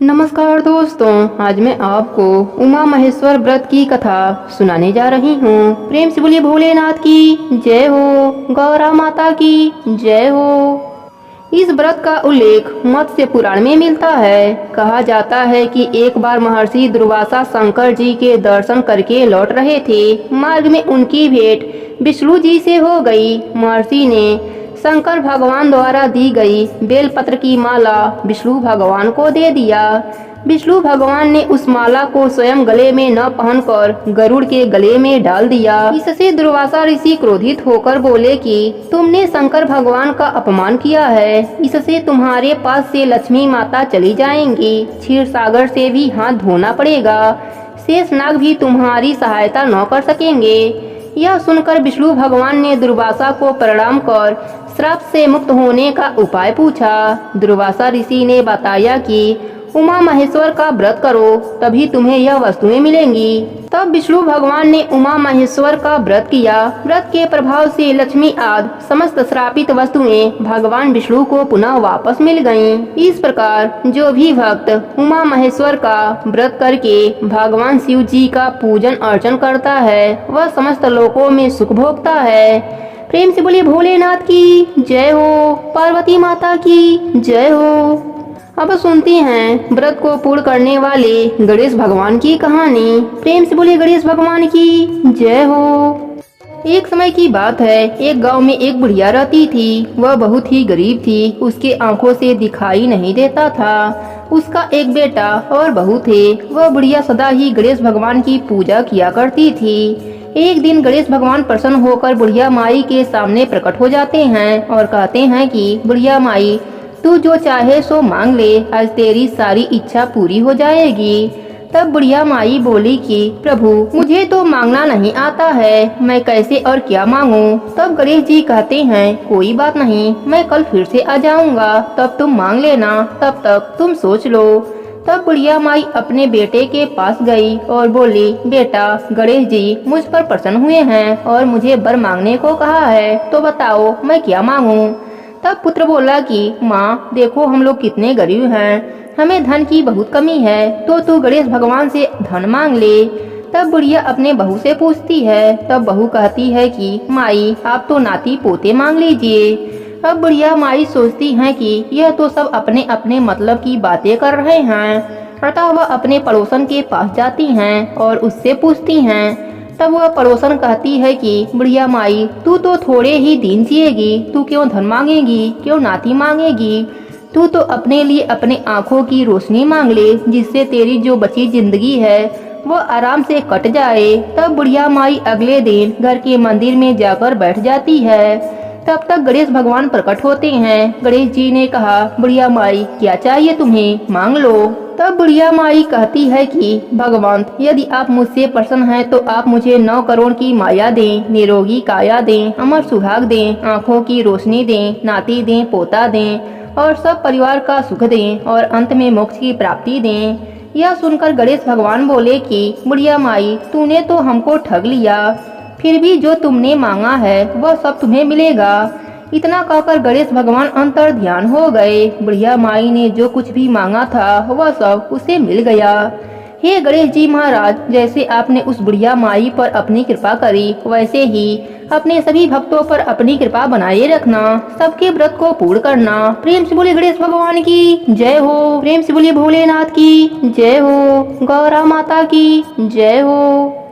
नमस्कार दोस्तों, आज मैं आपको उमा महेश्वर व्रत की कथा सुनाने जा रही हूँ। प्रेम से बोलिए भोलेनाथ की जय हो, गौरा माता की जय हो। इस व्रत का उल्लेख मत्स्य पुराण में मिलता है। कहा जाता है कि एक बार महर्षि दुर्वासा शंकर जी के दर्शन करके लौट रहे थे। मार्ग में उनकी भेंट विष्णु जी से हो गई। महर्षि ने शंकर भगवान द्वारा दी गई बेलपत्र की माला विष्णु भगवान को दे दिया। विष्णु भगवान ने उस माला को स्वयं गले में न पहनकर गरुड़ के गले में डाल दिया। इससे दुर्वासा ऋषि क्रोधित होकर बोले कि तुमने शंकर भगवान का अपमान किया है, इससे तुम्हारे पास से लक्ष्मी माता चली जाएंगी। क्षीर सागर से भी हाथ धोना पड़ेगा, शेष नाग भी तुम्हारी सहायता न कर सकेंगे। यह सुनकर विष्णु भगवान ने दुर्वासा को प्रणाम कर श्राप से मुक्त होने का उपाय पूछा। दुर्वासा ऋषि ने बताया कि उमा महेश्वर का व्रत करो, तभी तुम्हें यह वस्तुएं मिलेंगी। तब विष्णु भगवान ने उमा महेश्वर का व्रत किया। व्रत के प्रभाव से लक्ष्मी आदि समस्त श्रापित वस्तुएं भगवान विष्णु को पुनः वापस मिल गयीं। इस प्रकार जो भी भक्त उमा महेश्वर का व्रत करके भगवान शिव जी का पूजन अर्चन करता है, वह समस्त लोकों में सुख भोगता है। प्रेम से बोलिए भोलेनाथ की जय हो, पार्वती माता की जय हो। अब सुनते हैं व्रत को पूर्ण करने वाले गणेश भगवान की कहानी। प्रेम से बोलिए गणेश भगवान की जय हो। एक समय की बात है, एक गांव में एक बुढ़िया रहती थी। वह बहुत ही गरीब थी, उसके आंखों से दिखाई नहीं देता था। उसका एक बेटा और बहू थे। वह बुढ़िया सदा ही गणेश भगवान की पूजा किया करती थी। एक दिन गणेश भगवान प्रसन्न होकर बुढ़िया माई के सामने प्रकट हो जाते हैं और कहते हैं कि बुढ़िया माई, तू जो चाहे सो मांग ले, आज तेरी सारी इच्छा पूरी हो जाएगी। तब बुढ़िया माई बोली कि प्रभु, मुझे तो मांगना नहीं आता है, मैं कैसे और क्या मांगूं। तब गणेश जी कहते हैं कोई बात नहीं, मैं कल फिर से आ जाऊंगा, तब तुम मांग लेना, तब तक तुम सोच लो। तब बुढ़िया माई अपने बेटे के पास गई और बोली, बेटा, गणेश जी मुझ पर प्रसन्न हुए हैं और मुझे वर मांगने को कहा है, तो बताओ मैं क्या मांगूं। तब पुत्र बोला कि माँ देखो, हम लोग कितने गरीब हैं, हमें धन की बहुत कमी है, तो तू गणेश भगवान से धन मांग ले। तब बुढ़िया अपने बहू से पूछती है। तब बहू कहती है कि माई, आप तो नाती पोते मांग लीजिए। अब बुढ़िया माई सोचती हैं कि यह तो सब अपने अपने मतलब की बातें कर रहे हैं। अतः वह अपने पड़ोसन के पास जाती हैं और उससे पूछती हैं। तब वह पड़ोसन कहती है कि बुढ़िया माई, तू तो थोड़े ही दिन जिएगी, तू क्यों धन मांगेगी, क्यों नाती मांगेगी। तू तो अपने लिए अपने आँखों की रोशनी मांग ले, जिससे तेरी जो बची जिंदगी है वो आराम से कट जाए। तब बुढ़िया माई अगले दिन घर के मंदिर में जाकर बैठ जाती है। तब तक गणेश भगवान प्रकट होते हैं। गणेश जी ने कहा, बुढ़िया माई क्या चाहिए तुम्हें, मांग लो। तब बुढ़िया माई कहती है कि भगवान, यदि आप मुझसे प्रसन्न हैं तो आप मुझे 9 करोड़ की माया दें, निरोगी काया दें, अमर सुहाग दें, आँखों की रोशनी दें, नाती दें, पोता दें और सब परिवार का सुख दें और अंत में मोक्ष की प्राप्ति दें। यह सुनकर गणेश भगवान बोले कि बुढ़िया माई, तूने तो हमको ठग लिया, फिर भी जो तुमने मांगा है वह सब तुम्हें मिलेगा। इतना कहकर गणेश भगवान अंतर ध्यान हो गए। बुढ़िया माई ने जो कुछ भी मांगा था वह सब उसे मिल गया। हे गणेश जी महाराज, जैसे आपने उस बुढ़िया माई पर अपनी कृपा करी, वैसे ही अपने सभी भक्तों पर अपनी कृपा बनाए रखना, सबके व्रत को पूर्ण करना। प्रेम से बोलिए गणेश भगवान की जय हो। प्रेम से बोलिए भोलेनाथ की जय हो, गौरा माता की जय हो।